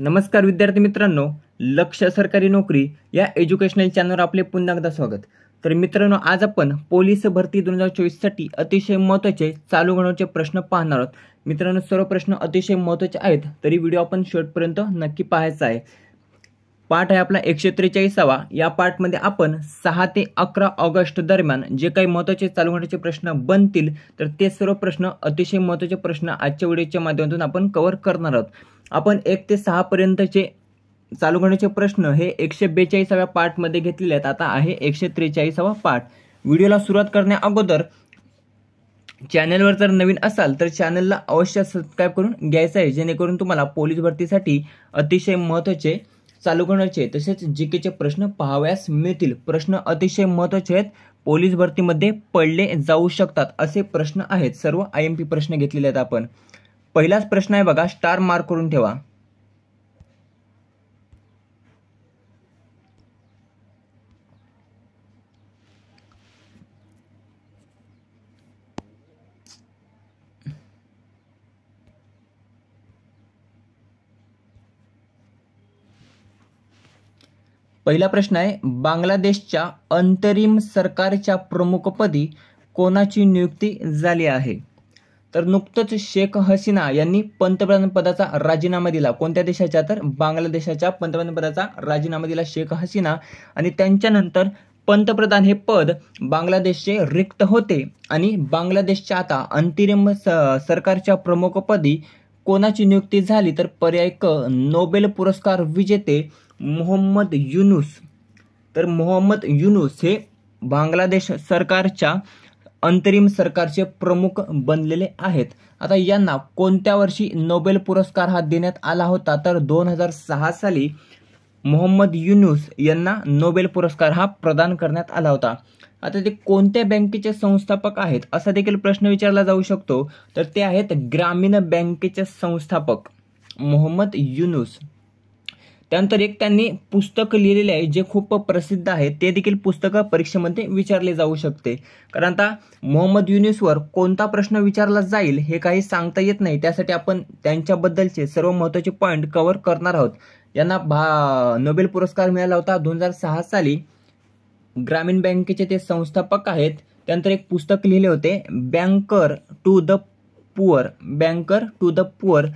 नमस्कार विद्यार्थी मित्रांनो, लक्ष सरकारी नोकरी या एज्युकेशनल चॅनलवर आपले पुन्हा एकदा स्वागत। तर मित्रांनो, आज आपण पोलीस भरती 2024 साठी अतिशय महत्त्वाचे चालू घडामोडीचे प्रश्न पाहणार आहोत। मित्रांनो, सर्व प्रश्न अतिशय महत्त्वाचे आहेत, तरी व्हिडिओ आपण शेवटपर्यंत नक्की पाहायचा आहे। पाठ आहे आपला 143वा। या पाठमध्ये आपण 6 ते 11 ऑगस्ट दरम्यान जे काही महत्त्वाचे चालू घडामोडीचे प्रश्न बनतील, तर ते सर्व प्रश्न अतिशय महत्त्वाचे प्रश्न आजच्या व्हिडिओच्या माध्यमातून आपण कव्हर करणार आहोत। आपण 1 ते 6 पर्यंतचे चालू घडामोडीचे प्रश्न हे 142व्या पार्टमध्ये घेतलेले आहेत। आता आहे 143वा पार्ट। व्हिडिओला सुरुवात करण्या अगोदर चॅनलवर जर नवीन असाल तर चॅनलला अवश्य सबस्क्राइब करून घ्यायचं आहे, जेणेकरून तुम्हाला पोलीस भरतीसाठी अतिशय महत्त्वाचे चालू घडामोडीचे तसेच जीकेचे प्रश्न पाहावयास मिळतील। प्रश्न अतिशय महत्त्वाचे आहेत, पोलीस भरतीमध्ये पडले जाऊ शकतात असे प्रश्न आहेत। सर्व आयएमपी प्रश्न घेतलेले आहेत आपण। पहिलाच प्रश्न आहे बघा, स्टार मार्क करून ठेवा। पहिला प्रश्न आहे, बांगलादेशच्या अंतरिम सरकारच्या प्रमुखपदी कोणाची नियुक्ती झाली आहे? तर नुकतंच शेख हसीना यांनी पंतप्रधान पदाचा राजीनामा दिला। कोणत्या देशाच्या? तर बांगलादेशाच्या पंतप्रधान पदाचा राजीनामा दिला शेख हसीना, आणि त्यांच्यानंतर पंतप्रधान हे पद बांगलादेशचे रिक्त होते आणि बांगलादेशच्या आता अंतरिम सरकारच्या प्रमुखपदी कोणाची नियुक्ती झाली? तर पर्याय क, नोबेल पुरस्कार विजेते मोहम्मद युनूस। तर मोहम्मद युनूस हे बांगलादेश सरकारच्या अंतरिम सरकारचे प्रमुख बनलेले आहेत। आता यांना कोणत्या वर्षी नोबेल पुरस्कार हा देण्यात आला होता? तर 2006 साली मोहम्मद युनूस यांना नोबेल पुरस्कार हा प्रदान करण्यात आला होता। आता ते कोणत्या बँकेचे संस्थापक आहेत असा देखील प्रश्न विचारला जाऊ शकतो, तर ते आहेत ग्रामीण बँकेचे संस्थापक मोहम्मद युनूस। त्यानंतर एक त्यांनी पुस्तक लिहिलेले आहे जे खूप प्रसिद्ध आहे, ते देखील पुस्तक परीक्षेमध्ये विचारले जाऊ शकते। कारण आता मोहम्मद युनूसवर कोणता प्रश्न विचारला जाईल हे काही सांगता येत नाही, त्यासाठी आपण त्यांच्याबद्दलचे सर्व महत्त्वाचे पॉईंट कव्हर करणार आहोत। यांना नोबेल पुरस्कार मिळाला होता 2006 साली। ग्रामीण बँकेचे ते संस्थापक आहेत। त्यानंतर एक पुस्तक लिहिले होते, banker to the poor. Banker to the poor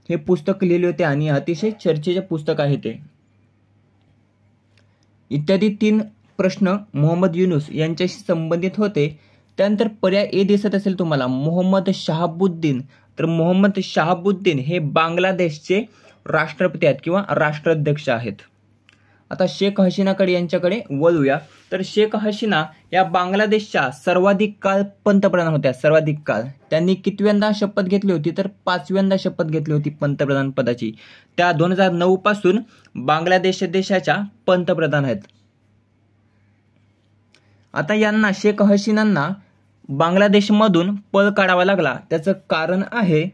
हे पुस्तक लिहिले होते आणि अतिशय चर्चेचे पुस्तक आहे ते। इत्यादी 3 प्रश्न मोहम्मद युनूस यांच्याशी संबंधित होते। त्यानंतर पर्याय ए दिसत असेल तुम्हाला, मोहम्मद शहाबुद्दीन। तर मोहम्मद शहाबुद्दीन हे बांगलादेशचे राष्ट्रपती आहेत किंवा राष्ट्राध्यक्ष आहेत। आता शेख हसीनाकडे यांच्याकडे वळूया। तर शेख हसीना या बांगलादेशच्या सर्वाधिक काळ पंतप्रधान होत्या। सर्वाधिक काळ त्यांनी कितव्यांदा शपथ घेतली होती? तर 5व्यांदा शपथ घेतली होती पंतप्रधान पदाची। त्या 2009 पासून बांगलादेश देशाच्या पंतप्रधान आहेत। आता यांना शेख हसीनांना बांगलादेशमधून पळ काढावा लागला, त्याचं कारण आहे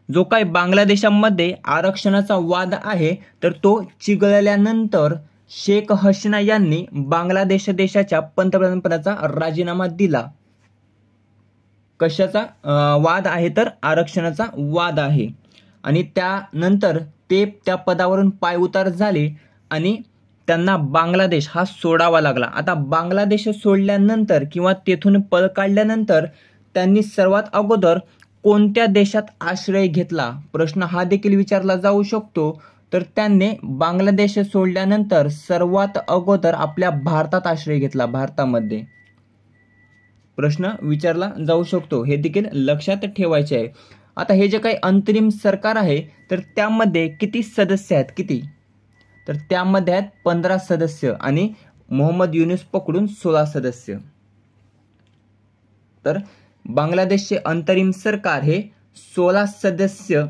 जो काही बांगलादेशामध्ये आरक्षणाचा वाद आहे तर तो चिघळल्यानंतर शेख हसीना यांनी बांगलादेश देशाच्या पंतप्रधान पदाचा राजीनामा दिला। कशाचा वाद आहे? तर आरक्षणाचा वाद आहे। आणि त्यानंतर ते त्या पदावरून पायउतार झाले आणि त्यांना बांगलादेश हा सोडावा लागला। आता बांगलादेश सोडल्यानंतर किंवा तेथून पळ काढल्यानंतर त्यांनी सर्वात अगोदर कोणत्या देशात आश्रय घेतला? प्रश्न हा देखील विचारला जाऊ शकतो। तर त्यांनी बांगलादेश सोडल्यानंतर सर्वात अगोदर आपल्या भारतात आश्रय घेतला, भारतामध्ये। प्रश्न विचारला जाऊ शकतो, हे देखील लक्षात ठेवायचे आहे। आता हे जे काही अंतरिम सरकार आहे तर त्यामध्ये किती सदस्य आहेत? किती? तर त्यामध्ये आहेत 15 सदस्य आणि मोहम्मद युनूस पकडून 16 सदस्य। तर बांगलादेशचे अंतरिम सरकार हे 16 सदस्य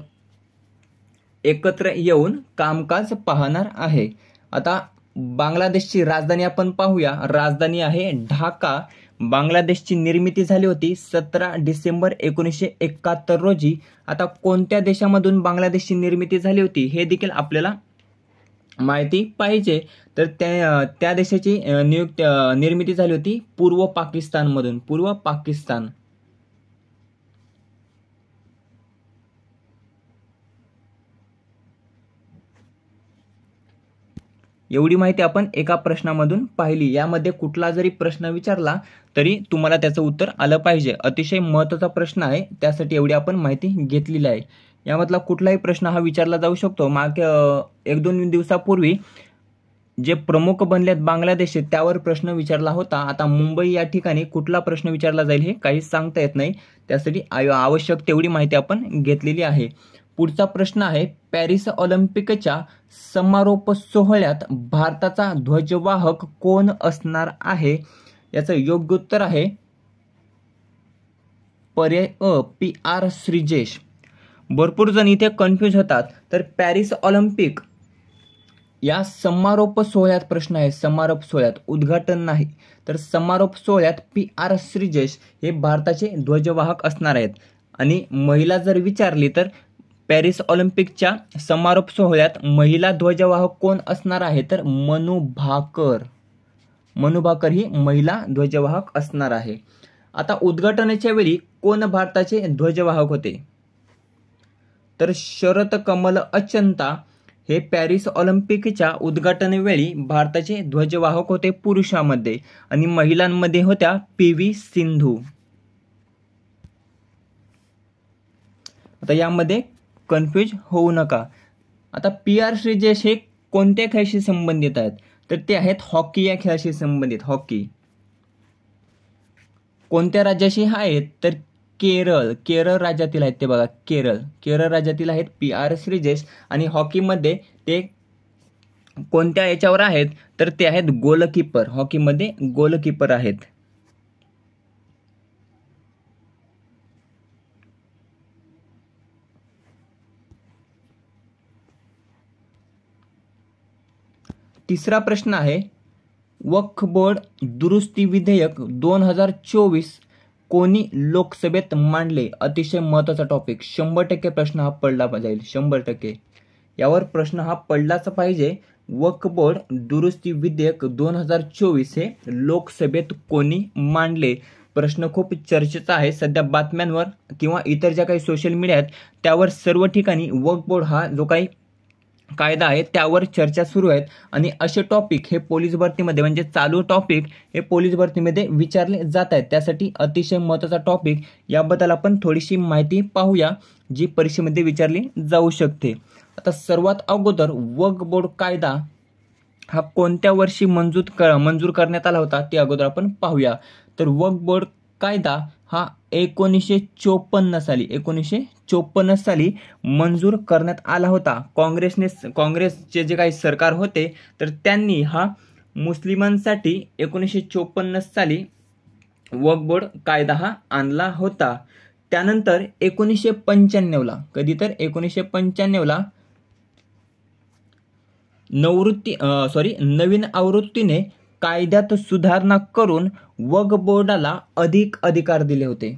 एकत्र येऊन कामकाज पाहणार आहे। आता बांगलादेशची राजधानी आपण पाहूया। राजधानी आहे ढाका। बांगलादेशची निर्मिती झाली होती 17 डिसेंबर 1971 रोजी। आता कोणत्या देशामधून बांगलादेशची निर्मिती झाली होती हे देखील आपल्याला माहिती पाहिजे। तर त्या देशाची निर्मिती झाली होती पूर्व पाकिस्तानमधून। पूर्व पाकिस्तान। एवढी माहिती आपण एका प्रश्नामधून पाहिली. यामध्ये कुठला जरी प्रश्न विचारला तरी तुम्हाला त्याचं उत्तर आलं पाहिजे. अतिशय महत्त्वाचा प्रश्न आहे, त्यासाठी एवढी आपण माहिती घेतलेली आहे. यामधला कुठलाही प्रश्न हा विचारला जाऊ शकतो. मागे 1-2 दिवसापूर्वी जे प्रमुख बनलेत बांगलादेश त्यावर प्रश्न विचारला होता. आता मुंबई या ठिकाणी कुठला प्रश्न विचारला जाईल हे काही सांगता येत नाही. त्यासाठी आवश्यक तेवढी माहिती आपण घेतलेली आहे. पुढचा प्रश्न आहे, पॅरिस ऑलिम्पिकच्या समारोप सोहळ्यात भारताचा ध्वजवाहक कोण असणार आहे? याचं योग्य उत्तर आहे पर्याय अ, PR श्रीजेश. भरपूर जण इथे कन्फ्यूज होतात. तर पॅरिस ऑलिम्पिक या समारोप सोहळ्यात प्रश्न आहे, समारोप सोहळ्यात, उद्घाटन नाही. तर समारोप सोहळ्यात PR श्रीजेश हे भारताचे ध्वजवाहक असणार आहेत. आणि महिला जर विचारली तर पॅरिस ऑलिम्पिकच्या समारोप सोहळ्यात महिला ध्वजवाहक कोण असणार आहे? तर मनू भाकर. मनू भाकर ही महिला ध्वजवाहक असणार आहे. आता उद्घाटनाच्या वेळी कोण भारताचे ध्वजवाहक होते? तर शरद कमल अचंता हे पॅरिस ऑलिम्पिकच्या उद्घाटनावेळी भारताचे ध्वजवाहक होते पुरुषांमध्ये. आणि महिलांमध्ये होत्या PV सिंधू. आता यामध्ये कन्फ्यूज होऊ नका. आता PR श्रीजेश हे कोणत्या खेळाशी संबंधित आहेत? तर ते आहेत हॉकी या खेळाशी संबंधित. हॉकी कोणत्या राज्याशी आहेत? तर केरळ राज्यातील आहेत ते बघा. केरळ राज्यातील आहेत PR श्रीजेश. आणि हॉकीमध्ये ते कोणत्या याच्यावर आहेत? तर ते आहेत गोलकीपर. हॉकीमध्ये गोलकीपर आहेत. तिसरा प्रश्न आहे, वक्फ बोर्ड दुरुस्ती विधेयक 2024 कोणी लोकसभेत मांडले? अतिशय महत्त्वाचा टॉपिक. 100% प्रश्न हा पडला जाईल. 100% यावर प्रश्न हा पडलाच पाहिजे. वक्फ बोर्ड दुरुस्ती विधेयक 2024 हे लोकसभेत कोणी मांडले? प्रश्न खूप चर्चेचा आहे सध्या बातम्यांवर किंवा इतर ज्या काही सोशल मीडिया आहेत त्यावर सर्व ठिकाणी वक्फ बोर्ड हा जो काही कायदा आहे त्यावर चर्चा सुरू आहेत. आणि असे टॉपिक हे पोलीस भरतीमध्ये म्हणजे चालू टॉपिक हे पोलीस भरतीमध्ये विचारले जात आहेत. त्यासाठी अतिशय महत्त्वाचा टॉपिक. याबद्दल आपण थोडीशी माहिती पाहूया जी परीक्षेमध्ये विचारली जाऊ शकते. आता सर्वात अगोदर वक्फ बोर्ड कायदा हा कोणत्या वर्षी मंजूर करण्यात आला होता ते अगोदर आपण पाहूया. तर वक्फ बोर्ड कायदा हा 1954 साली मंजूर करण्यात आला होता. काँग्रेसचे जे काही सरकार होते तर त्यांनी हा मुस्लिमांसाठी 1954 साली वक्फ बोर्ड कायदा हा आणला होता. त्यानंतर 1995ला कधी तर 1995ला नवीन आवृत्तीने कायद्यात सुधारणा करून वक्फ बोर्डाला अधिक अधिकार दिले होते.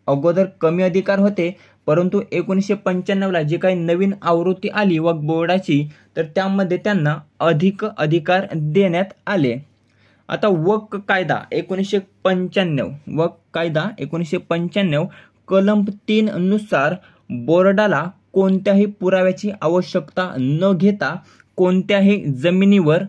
अगोदर कमी अधिकार होते परंतु 1995ला जी काही नवीन आवृत्ती आली वक्फ बोर्डाची तर त्यामध्ये त्यांना अधिक अधिकार देण्यात आले. आता वक्फ कायदा 1995 कलम 3 नुसार बोर्डाला कोणत्याही पुराव्याची आवश्यकता न घेता कोणत्याही जमिनीवर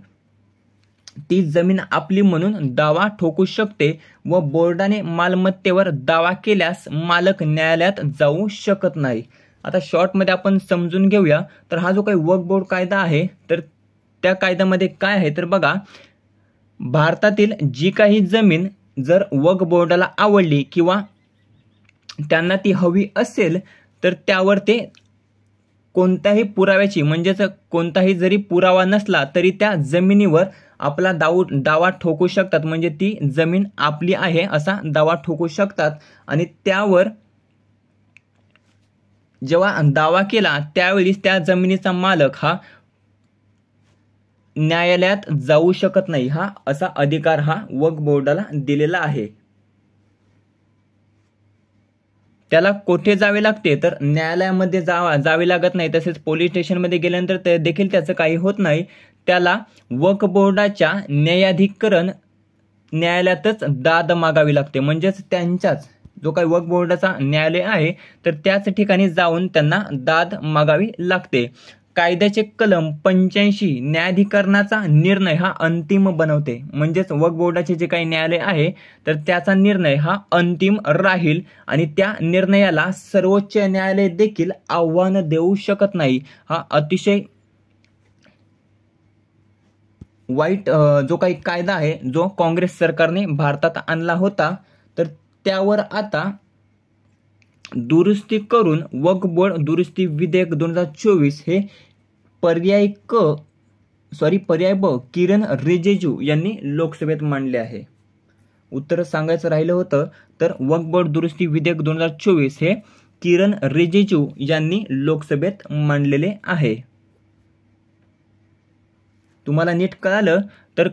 ती जमीन आपली म्हणून दावा ठोकू शकते व बोर्डाने मालमत्तेवर दावा केल्यास मालक न्यायालयात जाऊ शकत नाही. आता शॉर्टमध्ये आपण समजून घेऊया. तर हा जो काही वक्फ बोर्ड कायदा आहे तर त्या कायद्यामध्ये काय आहे तर बघा, भारतातील जी काही जमीन जर वक्फ बोर्डाला आवडली किंवा त्यांना ती हवी असेल तर त्यावर ते कोणत्याही पुराव्याची म्हणजेच कोणताही जरी पुरावा नसला तरी त्या जमिनीवर आपला दावा ठोकू शकतात. म्हणजे ती जमीन आपली आहे असा दावा ठोकू शकतात. आणि त्यावर जेव्हा दावा केला त्यावेळी त्या जमिनीचा मालक हा न्यायालयात जाऊ शकत नाही. हा असा अधिकार हा वक्फ बोर्डाला दिलेला आहे. त्याला कुठे जावे लागते तर न्यायालयामध्ये जावे लागत नाही. तसेच पोलीस स्टेशनमध्ये गेल्यानंतर देखील त्याचं काही होत नाही. त्याला वक्फ बोर्डाच्या न्यायाधिकरण न्यायालयातच दाद मागावी लागते. म्हणजेच त्यांच्याच जो काही वक्फ बोर्डाचा न्यायालय आहे तर त्याच ठिकाणी जाऊन त्यांना दाद मागावी लागते. कायद्याचे कलम 85 न्यायाधिकरणाचा निर्णय हा अंतिम बनवते. म्हणजेच वक्फ बोर्डाचे जे काही न्यायालय आहे तर त्याचा निर्णय हा अंतिम राहील आणि त्या निर्णयाला सर्वोच्च न्यायालय देखील आव्हान देऊ शकत नाही. हा अतिशय वाईट जो काही कायदा आहे जो काँग्रेस सरकारने भारतात आणला होता तर त्यावर आता दुरुस्ती करून वक्फ बोर्ड दुरुस्ती विधेयक 2024 हे पर्याय ब किरण रिजिजू यांनी लोकसभेत मांडले आहे. उत्तर सांगायचं राहिलं होतं तर वक्फ बोर्ड दुरुस्ती विधेयक 2024 हे किरण रिजिजू यांनी लोकसभेत मांडलेले आहे. तुम्हाला नीट कळालं तर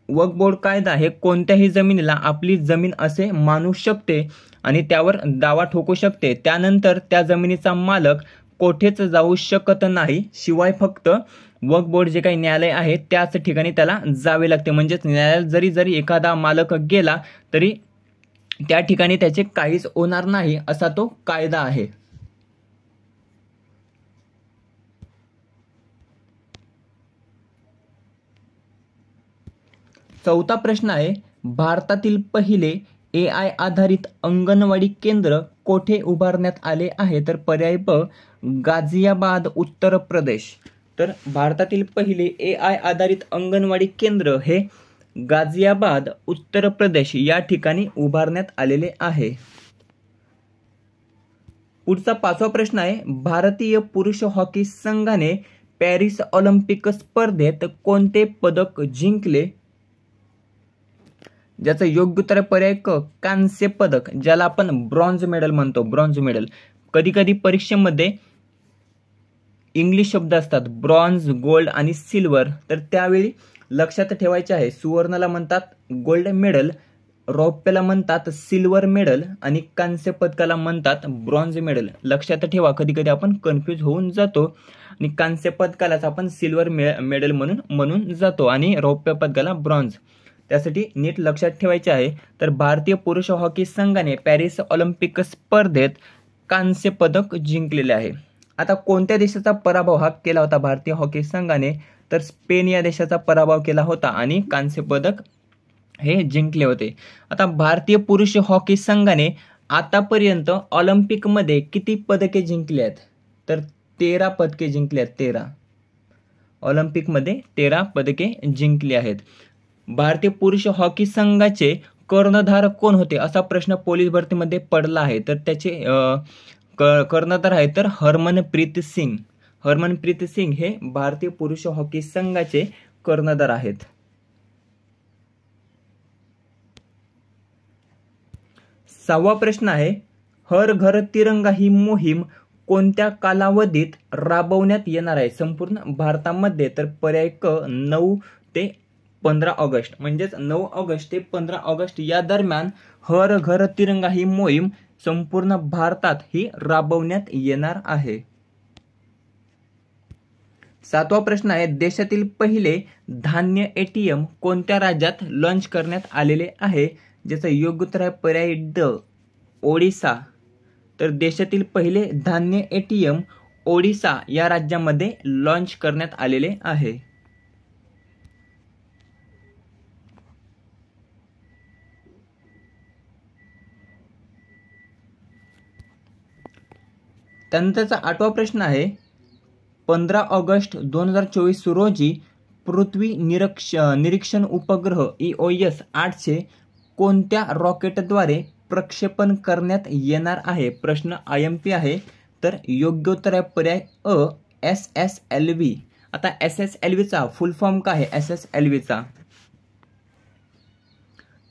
वक्फ बोर्ड कायदा हे कोणत्याही जमिनीला आपली जमीन असे मानू शकते आणि त्यावर दावा ठोकू शकते. त्यानंतर त्या जमिनीचा मालक कोठेच जाऊ शकत नाही, शिवाय फक्त वक्फ बोर्ड जे काही न्यायालय आहे त्याच ठिकाणी त्याला जावे लागते. म्हणजेच न्यायालयात जरी एखादा मालक गेला तरी त्या ठिकाणी त्याचे काहीच होणार नाही असा तो कायदा आहे. चौथा प्रश्न आहे, भारतातील पहिले AI आधारित अंगणवाडी केंद्र कोठे उभारण्यात आले आहे? तर पर्याय ब गाझियाबाद, उत्तर प्रदेश. तर भारतातील पहिले AI आधारित अंगणवाडी केंद्र हे गाझियाबाद, उत्तर प्रदेश या ठिकाणी उभारण्यात आलेले आहे. पुढचा पाचवा प्रश्न आहे, भारतीय पुरुष हॉकी संघाने पॅरिस ऑलिम्पिक स्पर्धेत कोणते पदक जिंकले? ज्याचं योग्य उत्तर पर्याय क कांस्य पदक, ज्याला आपण ब्रॉन्झ मेडल म्हणतो. ब्रॉन्झ मेडल कधी कधी परीक्षेमध्ये इंग्लिश शब्द असतात ब्रॉन्झ, गोल्ड आणि सिल्वर, तर त्यावेळी लक्षात ठेवायचे आहे सुवर्णाला म्हणतात गोल्ड मेडल, रौप्याला म्हणतात सिल्वर मेडल आणि कांस्य पदकाला म्हणतात ब्रॉन्झ मेडल. लक्षात ठेवा, कधी कधी आपण कन्फ्यूज होऊन जातो आणि कांस्य पदकालाच आपण सिल्वर मेडल म्हणून जातो आणि रौप्य पदकाला ब्रॉन्झ. त्यासाठी नीट लक्षात ठेवायचे आहे. तर भारतीय पुरुष हॉकी संघाने पॅरिस ऑलिम्पिक स्पर्धेत कांस्य पदक जिंकलेले आहे. आता कोणत्या देशाचा पराभव हा केला होता भारतीय हॉकी संघाने? तर स्पेन या देशाचा पराभव केला होता आणि कांस्य पदक हे जिंकले होते. आता भारतीय पुरुष हॉकी संघाने आतापर्यंत ऑलिम्पिकमध्ये किती पदके जिंकली आहेत? तर 13 पदके जिंकली आहेत. 13 ऑलिम्पिकमध्ये 13 पदके जिंकली आहेत. भारतीय पुरुष हॉकी संघाचे कर्णधार कोण होते असा प्रश्न पोलीस भरतीमध्ये पडला आहे. तर त्याचे कर्णधार आहे तर हरमनप्रीत सिंग. हरमनप्रीत सिंग हे भारतीय पुरुष हॉकी संघाचे कर्णधार आहेत. सहावा प्रश्न आहे, हर घर तिरंगा ही मोहीम कोणत्या कालावधीत राबवण्यात येणार आहे संपूर्ण भारतामध्ये? तर पर्याय क 9 ते 15 ऑगस्ट. म्हणजेच 9 ऑगस्ट ते 15 ऑगस्ट या दरम्यान हर घर तिरंगा ही मोहीम संपूर्ण भारतात ही राबवण्यात येणार आहे. सातवा प्रश्न आहे, देशातील पहिले धान्य ATM कोणत्या राज्यात लॉन्च करण्यात आलेले आहे? ज्याचं योग्य उत्तर आहे पर्याय ड ओडिसा. तर देशातील पहिले धान्य ATM ओडिसा या राज्यामध्ये लॉन्च करण्यात आलेले आहे. त्यानंतरचा आठवा प्रश्न आहे, 15 ऑगस्ट 2024 रोजी पृथ्वी निरीक्षण उपग्रह EOS 800 कोणत्या रॉकेटद्वारे प्रक्षेपण करण्यात येणार आहे? प्रश्न IMP आहे. तर योग्य उत्तर आहे पर्याय अ SSLV. आता SSLV चा फुल फॉर्म काय आहे? SSLV चा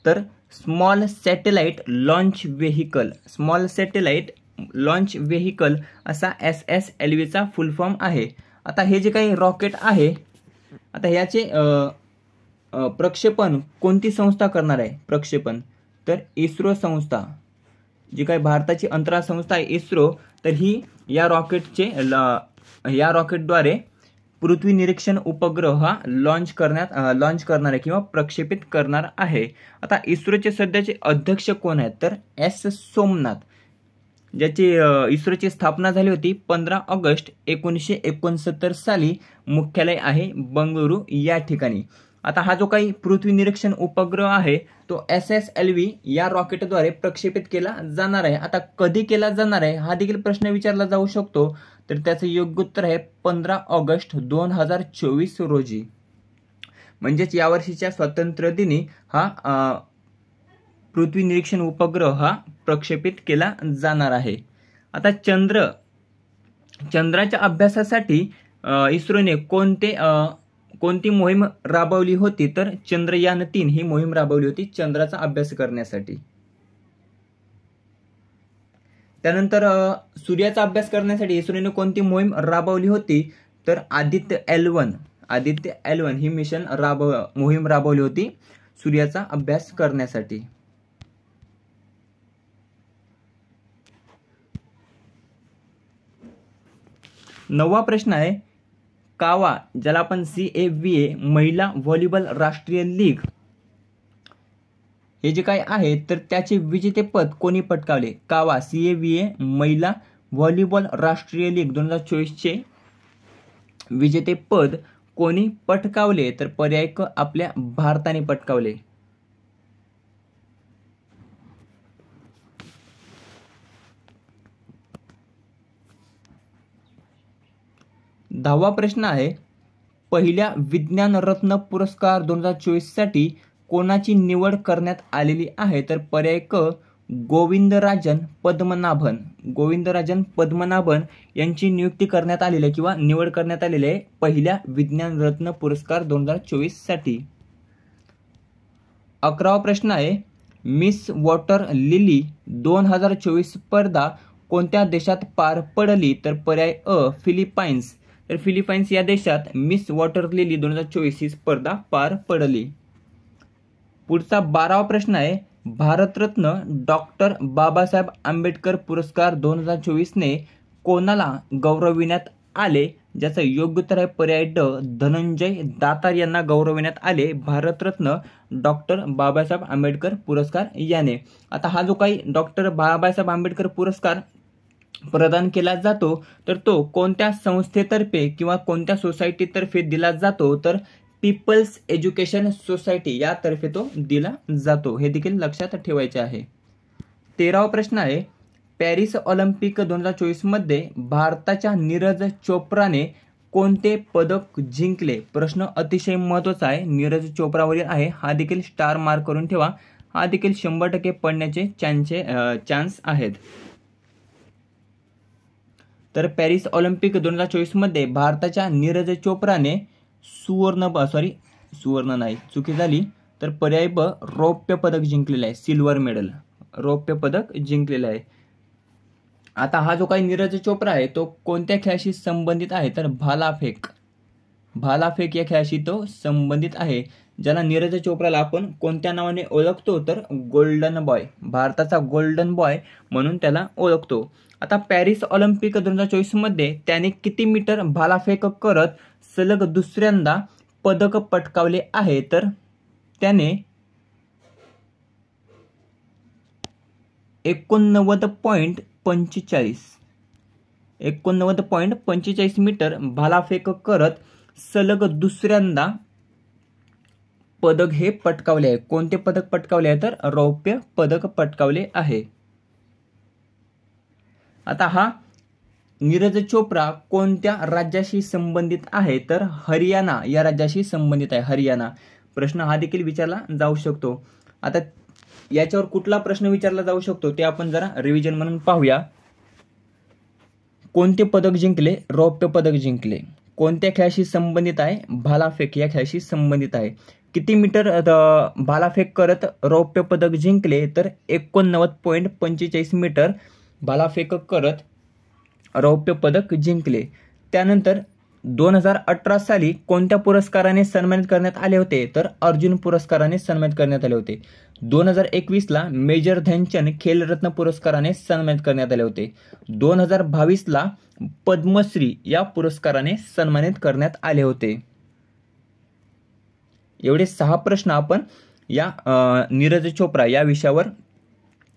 तर small satellite launch vehicle. Small satellite launch vehicle असा SSLV चा फुल फॉर्म आहे. आता हे जे काही रॉकेट आहे, आता याचे प्रक्षेपण कोणती संस्था करणार आहे? प्रक्षेपण तर इस्रो संस्था, जी काही भारताची अंतराळ संस्था आहे इस्रो, तर ही या रॉकेटद्वारे पृथ्वी निरीक्षण उपग्रह हा लॉन्च करणार आहे किंवा प्रक्षेपित करणार आहे. आता इस्रोचे सध्याचे अध्यक्ष कोण आहेत? तर S सोमनाथ. ज्याची इस्रोची स्थापना झाली होती 15 ऑगस्ट 1969 साली. मुख्यालय आहे बंगळुरू या ठिकाणी. आता हा जो काही पृथ्वी निरीक्षण उपग्रह आहे तो SSLV या रॉकेटद्वारे प्रक्षेपित केला जाणार आहे. आता कधी केला जाणार आहे हा देखील प्रश्न विचारला जाऊ शकतो. तर त्याचं योग्य उत्तर आहे 15 ऑगस्ट 2024 रोजी. म्हणजेच यावर्षीच्या स्वातंत्र्य दिनी हा पृथ्वी निरीक्षण उपग्रह हा प्रक्षेपित केला जाणार आहे. आता चंद्राच्या अभ्यासासाठी इस्रोने कोणती मोहीम राबवली होती? तर चंद्रयान-3 ही मोहीम राबवली होती चंद्राचा अभ्यास करण्यासाठी. त्यानंतर सूर्याचा अभ्यास करण्यासाठी इस्रोने कोणती मोहीम राबवली होती? तर आदित्य L1 ही मोहीम राबवली होती सूर्याचा अभ्यास करण्यासाठी. नववा प्रश्न आहे, कावा ज्याला आपण CAVA महिला व्हॉलीबॉल राष्ट्रीय लीग हे जे काय आहे तर त्याचे विजेतेपद कोणी पटकावले? कावा CAVA महिला व्हॉलीबॉल राष्ट्रीय लीग 2024 चे विजेतेपद कोणी पटकावले? तर पर्याय क आपल्या भारताने पटकावले. दहावा प्रश्न आहे, पहिल्या विज्ञान रत्न पुरस्कार 2024 साठी कोणाची निवड करण्यात आलेली आहे? तर पर्याय क गोविंदराजन पद्मनाभन यांची नियुक्ती करण्यात आलेली आहे किंवा निवड करण्यात आलेली आहे पहिल्या विज्ञान रत्न पुरस्कार 2024 साठी. 11वा प्रश्न आहे, मिस वॉटर लिली 2024 स्पर्धा कोणत्या देशात पार पडली? तर पर्याय अ फिलिपाईन्स. तर फिलिपाईन्स या देशात मिस वॉटर लिली 2024 ही स्पर्धा पार पडली. पुढचा 12वा प्रश्न आहे, भारतरत्न डॉक्टर बाबासाहेब आंबेडकर पुरस्कार 2024 ने कोणाला गौरविण्यात आले? ज्याचं योग्य उत्तर आहे पर्याय ड धनंजय दातार यांना गौरविण्यात आले भारतरत्न डॉक्टर बाबासाहेब आंबेडकर पुरस्कार याने. आता हा जो काही डॉक्टर बाबासाहेब आंबेडकर पुरस्कार प्रदान केला जातो तर तो कोणत्या संस्थेतर्फे किंवा कोणत्या सोसायटीतर्फे दिला जातो? तर पीपल्स एज्युकेशन सोसायटी यातर्फे तो दिला जातो. हे देखील लक्षात ठेवायचे आहे. 13वा प्रश्न आहे, पॅरिस ऑलिम्पिक 2024 मध्ये भारताच्या नीरज चोप्राने कोणते पदक जिंकले? प्रश्न अतिशय महत्त्वाचा आहे, नीरज चोप्रावरील आहे. हा देखील स्टार मार्क करून ठेवा. हा देखील 100% पडण्याचे चान्स आहेत. तर पॅरिस ऑलिम्पिक 2024 मध्ये भारताच्या नीरज चोप्राने सुवर्ण नाही चुकी झाली, तर पर्याय ब रौप्य पदक जिंकलेलं आहे. सिल्वर मेडल रौप्य पदक जिंकलेलं आहे. आता हा जो काही नीरज चोप्रा आहे तो कोणत्या खेळाशी संबंधित आहे? तर भालाफेक या खेळाशी तो संबंधित आहे. ज्याला नीरज चोप्राला आपण कोणत्या नावाने ओळखतो? तर गोल्डन बॉय, भारताचा गोल्डन बॉय म्हणून त्याला ओळखतो. आता पॅरिस ऑलिम्पिक 2024 मध्ये त्याने किती मीटर भालाफेक करत सलग दुसऱ्यांदा पदक पटकावले आहे? तर त्याने 89.45 मीटर भालाफेक करत सलग दुसऱ्यांदा पदक हे पटकावले आहे. कोणते पदक पटकावले आहे? तर रौप्य पदक पटकावले आहे. आता हा नीरज चोप्रा कोणत्या राज्याशी संबंधित आहे? तर हरियाणा या राज्याशी संबंधित आहे. हरियाणा. प्रश्न हा देखील विचारला जाऊ शकतो. आता याच्यावर कुठला प्रश्न विचारला जाऊ शकतो ते आपण जरा रिव्हिजन म्हणून पाहूया. कोणते पदक जिंकले? रौप्य पदक जिंकले. कोणत्या खेळाशी संबंधित आहे? भालाफेक या खेळाशी संबंधित आहे. किती मीटर भालाफेक करत रौप्य पदक जिंकले? तर 89.45 मीटर भालाफेक करत रौप्य पदक जिंकले. त्यानंतर 2018 साली कोणत्या पुरस्काराने सन्मानित करण्यात आले होते? तर अर्जुन पुरस्काराने सन्मानित करण्यात आले होते. 2021 ला मेजर ध्यानचंद खेलरत्न पुरस्काराने सन्मानित करण्यात आले होते. 2022 ला पद्मश्री या पुरस्काराने सन्मानित करण्यात आले होते. एवढे 6 प्रश्न आपण या नीरज चोप्रा या विषयावर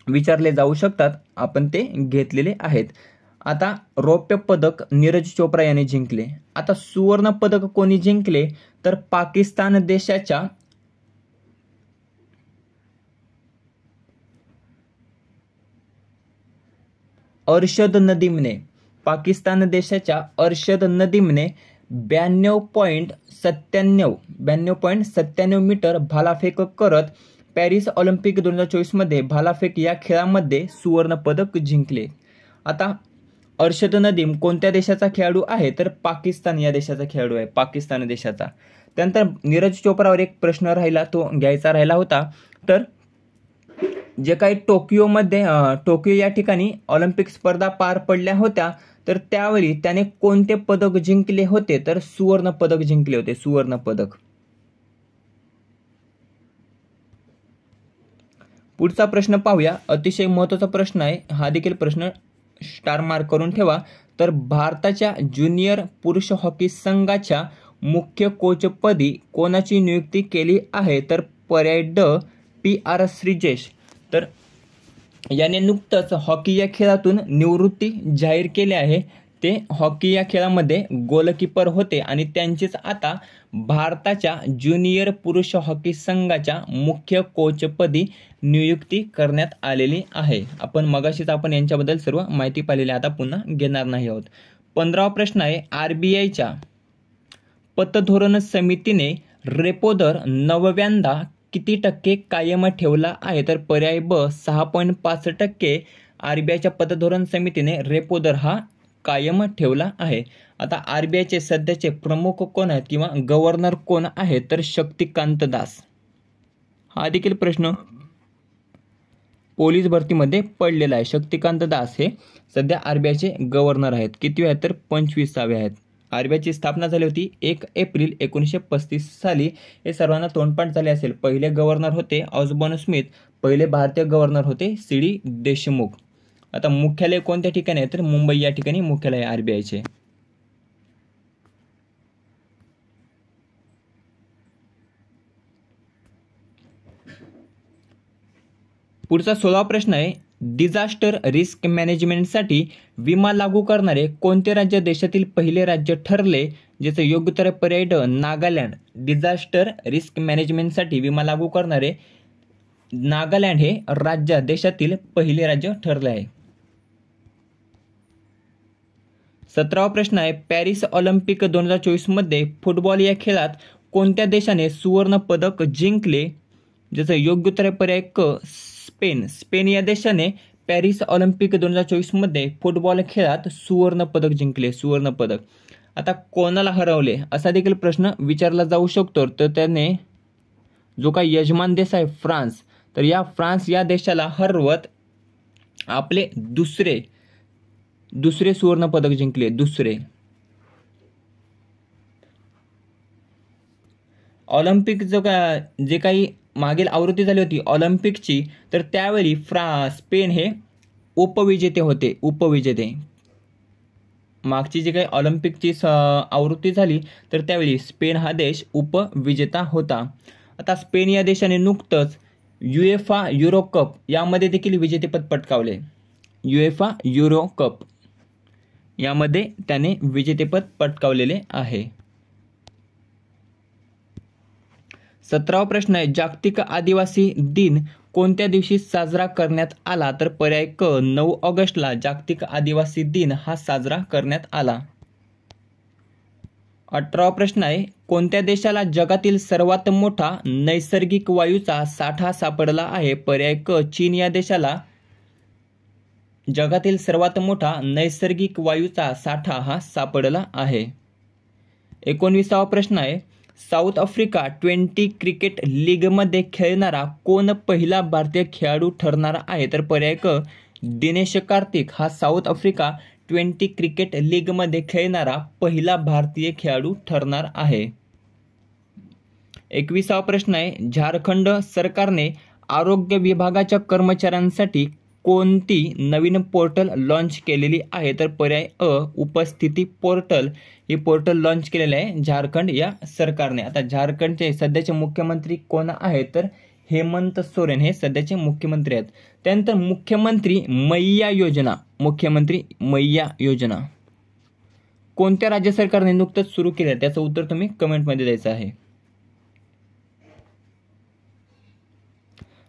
विचारले जाऊ शकतात, आपण ते घेतलेले आहेत. आता रौप्य पदक नीरज चोप्रा यांनी जिंकले. आता सुवर्ण पदक कोणी जिंकले तर पाकिस्तान देशाच्या अर्शद नदीमने, पाकिस्तान देशाच्या अर्शद नदीमने 92.97 मीटर भालाफेक करत पॅरिस ऑलिम्पिक 2024 मध्ये भालाफेक या खेळामध्ये सुवर्ण पदक जिंकले. आता अर्शद नदीम कोणत्या देशाचा खेळाडू आहे तर पाकिस्तान या देशाचा खेळाडू आहे, पाकिस्तान देशाचा. त्यानंतर नीरज चोप्रावर एक प्रश्न राहिला, तो घ्यायचा राहिला होता. तर जे काही टोकियो या ठिकाणी ऑलिम्पिक स्पर्धा पार पडल्या होत्या, तर त्यावेळी त्याने कोणते पदक जिंकले होते तर सुवर्ण पदक जिंकले होते, सुवर्ण पदक. पुढचा प्रश्न पाहूया, अतिशय महत्त्वाचा प्रश्न आहे हा, देखील प्रश्न स्टार मार्क करून ठेवा. तर भारताच्या ज्युनियर पुरुष हॉकी संघाच्या मुख्य कोचपदी कोणाची नियुक्ती केली आहे तर पर्याय ड PR श्रीजेश. तर याने नुकतंच हॉकी या खेळातून निवृत्ती जाहीर केली आहे. ते हॉकी या खेळामध्ये गोलकीपर होते आणि त्यांचीच आता भारताच्या ज्युनियर पुरुष हॉकी संघाच्या मुख्य कोचपदी नियुक्ती करण्यात आलेली आहे. आपण यांच्याबद्दल सर्व माहिती पाहिलेली, आता पुन्हा घेणार नाही आहोत. 15वा प्रश्न आहे, RBIच्या पतधोरण समितीने रेपो दर नवव्यांदा किती टक्के कायम ठेवला आहे तर पर्याय ब 6.5%. RBIच्या पतधोरण समितीने रेपो दर हा कायम ठेवला आहे. आता RBIचे सध्याचे प्रमुख कोण आहेत किंवा गव्हर्नर कोण आहेत तर शक्तिकांत दास. हा देखील प्रश्न पोलीस भरतीमध्ये पडलेला आहे. शक्तिकांत दास हे सध्या RBIचे गव्हर्नर आहेत. किती आहेत तर 25वे आहेत. RBIची स्थापना झाली होती 1 एप्रिल 1935 साली. हे सर्वांना तोंडपाठ झाले असेल. पहिले गव्हर्नर होते ऑस्बॉर्न स्मिथ, पहिले भारतीय गव्हर्नर होते CD देशमुख. आता मुख्यालय कोणत्या ठिकाणी आहे तर मुंबई या ठिकाणी मुख्यालय आहे RBIचे. पुढचा 16वा प्रश्न आहे, डिझास्टर रिस्क मॅनेजमेंटसाठी विमा लागू करणारे कोणते राज्य देशातील पहिले राज्य ठरले, ज्याचं योग्य उत्तर पर्याय ड नागालँड. डिझास्टर रिस्क मॅनेजमेंटसाठी विमा लागू करणारे नागालँड हे राज्य देशातील पहिले राज्य ठरले आहे. 17वा प्रश्न आहे, पॅरिस ऑलिम्पिक 2024 मध्ये फुटबॉल या खेळात कोणत्या देशाने सुवर्ण पदक जिंकले, ज्याचं योग्य उत्तर पर्याय क स्पेन. स्पेन या देशाने पॅरिस ऑलिम्पिक 2024 मध्ये फुटबॉल खेळात सुवर्ण पदक जिंकले, सुवर्ण पदक. आता कोणाला हरवले असा देखील प्रश्न विचारला जाऊ शकतो. तर त्याने जो काही यजमान देश आहे फ्रान्स, तर या फ्रान्स या देशाला हरवत आपले दुसरे सुवर्ण पदक जिंकले, दुसरे. ऑलिम्पिक जे काही मागील आवृत्ती झाली होती ऑलिम्पिकची, तर त्यावेळी स्पेन हे उपविजेते होते, उपविजेते. मागची जी काही ऑलिम्पिकची आवृत्ती झाली तर त्यावेळी स्पेन हा देश उपविजेता होता. आता स्पेन या देशाने नुकतंच UEFA युरो कप यामध्ये देखील विजेतेपद पटकावले. UEFA युरो कप यामध्ये त्याने विजेतेपद पटकावलेले आहे. 17वा प्रश्न आहे, जागतिक आदिवासी दिन कोणत्या दिवशी साजरा करण्यात आला तर पर्याय क 9 ऑगस्टला जागतिक आदिवासी दिन हा साजरा करण्यात आला. 18वा प्रश्न आहे, कोणत्या देशाला जगातील सर्वात मोठा नैसर्गिक वायूचा साठा सापडला आहे, पर्याय क चीन या देशाला जगातील सर्वात मोठा नैसर्गिक वायूचा साठा हा सापडला आहे. 19वा प्रश्न आहे, साऊथ आफ्रिका 20 क्रिकेट लीगमध्ये खेळणारा कोण पहिला भारतीय खेळाडू ठरणार आहे तर पर्याय क दिनेश कार्तिक हा साऊथ आफ्रिका 20 क्रिकेट लीगमध्ये खेळणारा पहिला भारतीय खेळाडू ठरणार आहे. 21वा प्रश्न आहे, झारखंड सरकारने आरोग्य विभागाच्या कर्मचाऱ्यांसाठी कोणती नवीन पोर्टल लॉन्च केलेली आहे तर पर्याय अ उपस्थिती पोर्टल. ही पोर्टल लॉन्च केलेले आहे झारखंड या सरकारने. आता झारखंडचे सध्याचे मुख्यमंत्री कोण आहेत तर हेमंत सोरेन हे सध्याचे मुख्यमंत्री आहेत. त्यानंतर मुख्यमंत्री मैया योजना कोणत्या राज्य सरकारने नुकतंच सुरू केलं, त्याचं उत्तर तुम्ही कमेंटमध्ये द्यायचं आहे.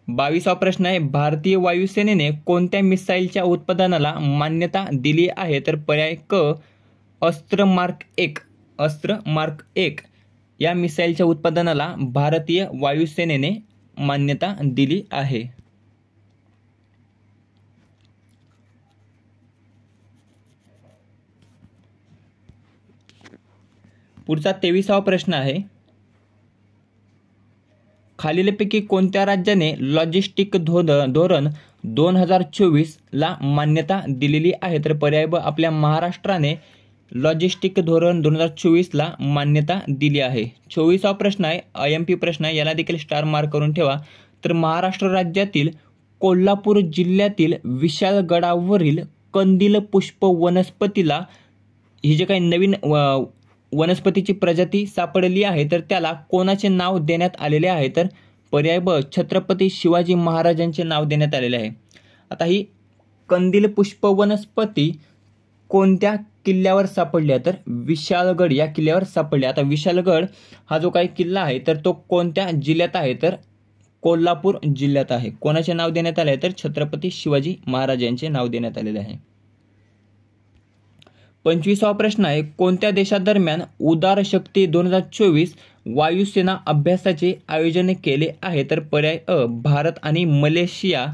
22वा प्रश्न आहे, भारतीय वायुसेनेने कोणत्या मिसाईलच्या उत्पादनाला मान्यता दिली आहे? तर पर्याय क अस्त्र मार्क 1 या मिसाईलच्या उत्पादनाला भारतीय वायुसेनेने मान्यता दिली आहे. पुढचा 23वा प्रश्न आहे, खालीलपैकी कोणत्या राज्याने लॉजिस्टिक धोरण 2024 ला मान्यता दिलेली आहे? तर पर्याय ब आपल्या महाराष्ट्राने लॉजिस्टिक धोरण 2024 ला मान्यता दिली आहे. 24वा प्रश्न आहे, IMP प्रश्न आहे, याला देखील स्टार मार्क करून ठेवा. तर महाराष्ट्र राज्यातील कोल्हापूर जिल्ह्यातील विशाळगडावरील कंदील पुष्प वनस्पतीला ही जे काही नवीन वनस्पतीची प्रजाती सापडली आहे तर त्याला कोणाचे नाव देण्यात आलेले आहे? तर पर्याय ब छत्रपती शिवाजी महाराजांचे नाव देण्यात आलेले आहे. आता ही कंदील पुष्प वनस्पती कोणत्या किल्ल्यावर सापडली आहे? तर विशाळगड या किल्ल्यावर सापडली. आता विशाळगड हा जो काही किल्ला आहे तर तो कोणत्या जिल्ह्यात आहे? तर कोल्हापूर जिल्ह्यात आहे. कोणाचे नाव देण्यात आले आहे? तर छत्रपती शिवाजी महाराज यांचे नाव देण्यात आलेले आहे. 25वा प्रश्न आहे, कोणत्या देशादरम्यान उदार शक्ती 2024 वायुसेना अभ्यासाचे आयोजन केले आहे? तर पर्याय अ भारत आणि मलेशिया.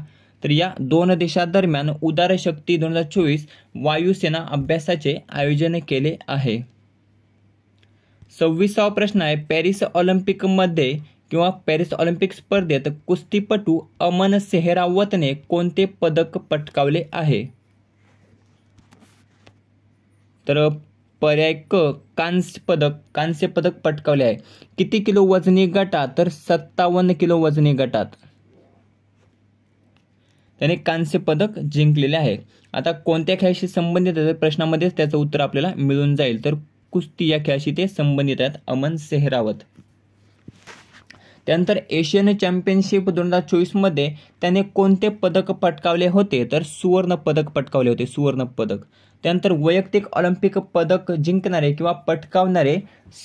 तर या दोन देशांदरम्यान उदार शक्ती 2024 वायुसेना अभ्यासाचे आयोजन केले आहे. 26वा प्रश्न आहे, पॅरिस ऑलिम्पिक स्पर्धेत कुस्तीपटू अमन सेहरावतने कोणते पदक पटकावले आहे? तर पर्याय क कांस्य पदक पटकावले आहे. किती किलो वजनी गटात? तर 57 किलो वजनी गटात त्याने कांस्य पदक जिंकलेले आहे. आता कोणत्या खेळाशी संबंधित आहे? प्रश्नामध्येच त्याचं उत्तर आपल्याला मिळून जाईल. तर कुस्ती या खेळाशी ते संबंधित आहेत अमन सेहरावत. त्यानंतर एशियन चॅम्पियनशिप 2024 मध्ये त्याने कोणते पदक पटकावले होते? तर सुवर्ण पदक पटकावले होते, सुवर्ण पदक. त्यानंतर वैयक्तिक ऑलिम्पिक पदक जिंकणारे किंवा पटकावणारे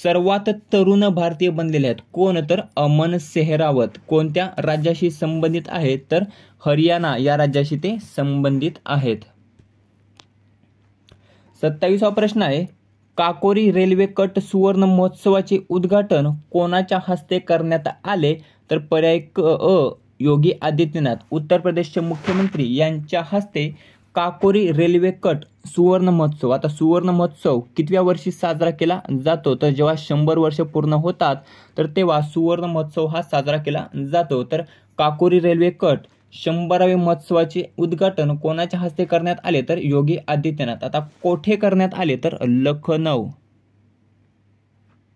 सर्वात तरुण भारतीय बनलेले आहेत. कोण? तर अमन सेहरावत. कोणत्या राज्याशी संबंधित आहेत? तर हरियाणा या राज्याशी ते संबंधित आहेत. 27वा प्रश्न आहे, काकोरी रेल्वे कट सुवर्ण महोत्सवाचे उद्घाटन कोणाच्या हस्ते करण्यात आले? तर पर्याय अ योगी आदित्यनाथ, उत्तर प्रदेशचे मुख्यमंत्री यांच्या हस्ते काकोरी रेल्वे कट सुवर्ण महोत्सव. आता सुवर्ण महोत्सव कितव्या वर्षी साजरा केला जातो? तर जेव्हा 100 वर्ष पूर्ण होतात तर तेव्हा सुवर्ण महोत्सव हा साजरा केला जातो. तर काकोरी रेल्वे कट 100व्या महोत्सवाचे उद्घाटन कोणाच्या हस्ते करण्यात आले? तर योगी आदित्यनाथ. आता कोठे करण्यात आले? तर लखनौ,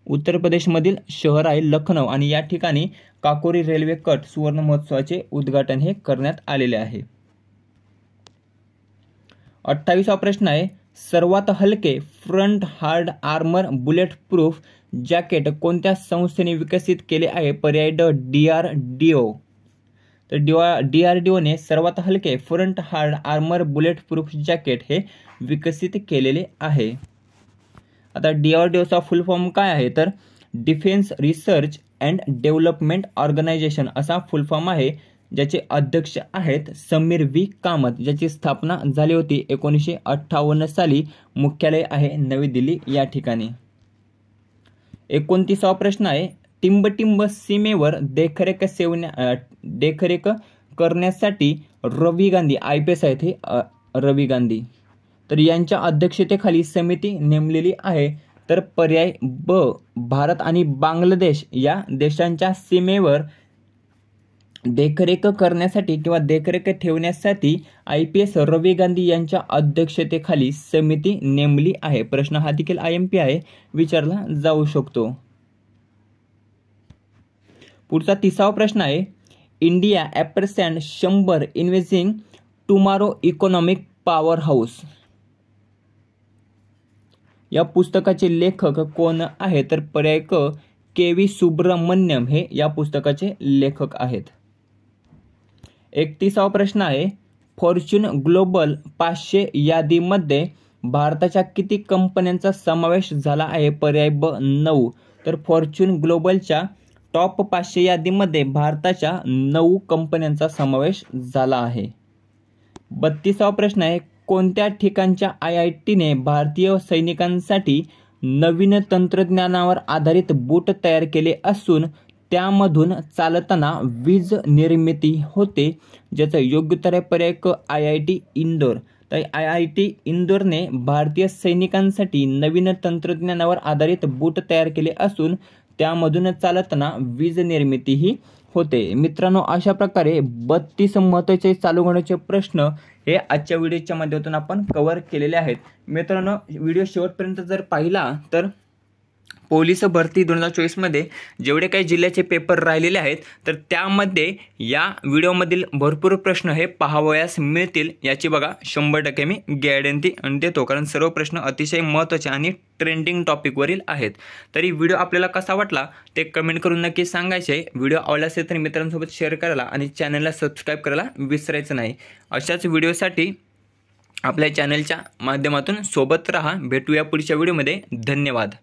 उत्तर प्रदेशमधील शहर आहे लखनौ आणि या ठिकाणी काकोरी रेल्वे कट सुवर्ण महोत्सवाचे उद्घाटन हे करण्यात आलेले आहे. 28वा प्रश्न आहे, सर्वात हलके front hard armour bullet proof jacket कोणत्या संस्थेने विकसित केले आहे? पर्याय ड DRDO. तर DRDOने सर्वात हलके front hard armour bullet proof jacket हे विकसित केलेले आहे. आता DRDOचा फुल फॉर्म काय आहे? तर defence research and development organisation असा फुल फॉर्म आहे, ज्याचे अध्यक्ष आहेत समीर व्ही कामत, ज्याची स्थापना झाली होती 1958 साली. मुख्यालय आहे नवी दिल्ली या ठिकाणी. 29वा प्रश्न आहे, टिंबटिंब सीमेवर देखरेख करण्यासाठी रवी गांधी IPS आहेत हे रवी गांधी, तर यांच्या अध्यक्षतेखाली समिती नेमलेली आहे. तर पर्याय ब भारत आणि बांगलादेश या देशांच्या सीमेवर देखरेख करण्यासाठी किंवा देखरेख ठेवण्यासाठी IPS रवी गांधी यांच्या अध्यक्षतेखाली समिती नेमली आहे. प्रश्न हा देखील IMP आहे, विचारला जाऊ शकतो. पुढचा 30वा प्रश्न आहे, India ampersand 100 investing tomorrow economic powerhouse या पुस्तकाचे लेखक कोण आहे? तर पर्याय क KV सुब्रमण्यम हे या पुस्तकाचे लेखक आहेत. 31वा प्रश्न आहे, फॉर्च्यून ग्लोबल 500 यादीमध्ये भारताच्या किती कंपन्यांचा समावेश झाला आहे? पर्याय ब 9. तर फॉर्च्यून ग्लोबलच्या टॉप 500 यादीमध्ये भारताच्या 9 कंपन्यांचा समावेश झाला आहे. 32वा प्रश्न आहे, कोणत्या ठिकाणच्या IITने भारतीय सैनिकांसाठी नवीन तंत्रज्ञानावर आधारित बूट तयार केले असून त्यामधून चालताना वीज निर्मिती होते? ज्याचं योग्य उत्तर आहे पर्याय क, IIT इंदोर. तर IIT इंदोरने भारतीय सैनिकांसाठी नवीन तंत्रज्ञानावर आधारित बूट तयार केले असून त्यामधून चालताना वीज निर्मितीही होते. मित्रांनो, अशा प्रकारे 32 महत्त्वाचे चालू घडामोडीचे प्रश्न हे आजच्या व्हिडिओच्या माध्यमातून आपण कव्हर केलेले आहेत. मित्रांनो, व्हिडिओ शेवटपर्यंत जर पाहिला तर पोलीस भरती 2024 मध्ये जेवढे काही जिल्ह्याचे पेपर राहिलेले आहेत तर त्यामध्ये या व्हिडिओमधील भरपूर प्रश्न हे पाहावयास मिळतील याची बघा 100% मी गॅरंटी देतो, कारण सर्व प्रश्न अतिशय महत्त्वाचे आणि ट्रेंडिंग टॉपिकवरील आहेत. तरी व्हिडिओ आपल्याला कसा वाटला ते कमेंट करून नक्की सांगायचे. व्हिडिओ आवडला असेल तर मित्रांसोबत शेअर करायला आणि चॅनलला सबस्क्राईब करायला विसरायचं नाही. अशाच व्हिडिओसाठी आपल्या चॅनलच्या माध्यमातून सोबत राहा. भेटूया पुढच्या व्हिडिओमध्ये. धन्यवाद.